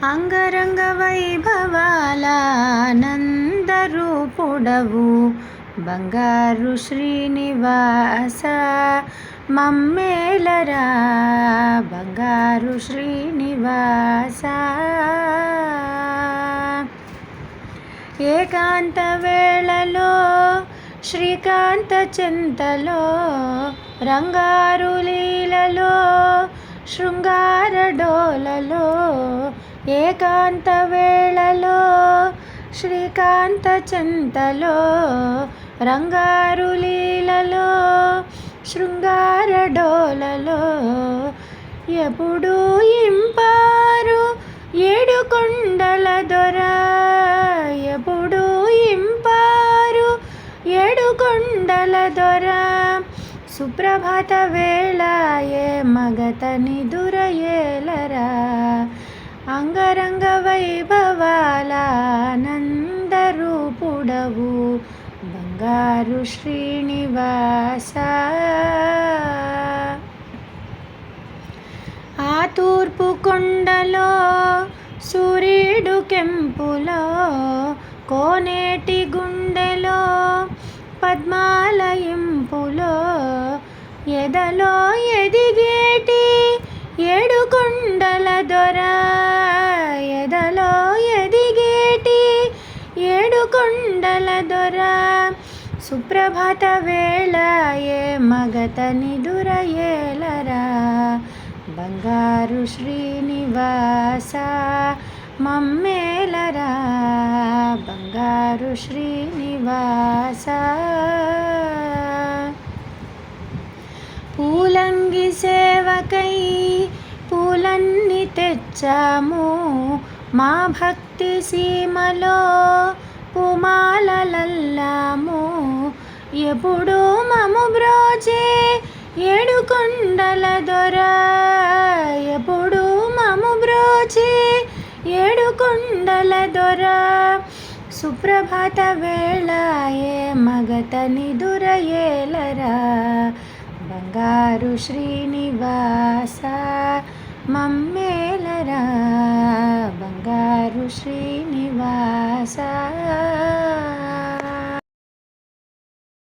అంగరంగ వైభవాల ఆనందరూపుడవు బంగారు శ్రీనివాస మమ్మేలరా బంగారు శ్రీనివాస. ఏకాంత వేళలో శ్రీకాంత చింతలో రంగారు లీలలో శృంగార డోలలో. ఏకాంత వేళలో శ్రీకాంత చింతలో రంగారు లీలలో శృంగార డోలలో. ఎప్పుడు ఇంపారు ఏడు కొండల దొర, ఎప్పుడు ఇంపారు ఏడు కొండల దొర. సుప్రభాత వేళ ఏ మగత నిదురయేలరా అంగరంగ వైభవాల ఆనందరూపుడవు బంగారు శ్రీనివాస. ఆ తూర్పు కొండలో సూర్యుడు కెంపులో కోనేటి గుండెలో పద్మాలయింపులో ఎదలో ఎదిగేటి ఏడు కొండల దొర, ఎదలో ఎదిగేటి ఏడు కొండల దొర. సుప్రభాత వేళ ఏ మగత నిదురయేలరా బంగారు శ్రీనివాస మమ్మేలరా బంగారు శ్రీనివాస. పూలంగి సేవకై పూలన్నీ తెచ్చాము మా భక్తి సీమలో పుమాలలల్లాము. ఎప్పుడు మము బ్రోచే ఏడు కొండల దొర, ఎప్పుడు మము బ్రోచే ఏడు కొండల దొర. సుప్రభాత వేళ ఏ మగత నిదురయేలరా బంగారు శ్రీనివాస మమ్మేలరా బంగారు శ్రీనివాస.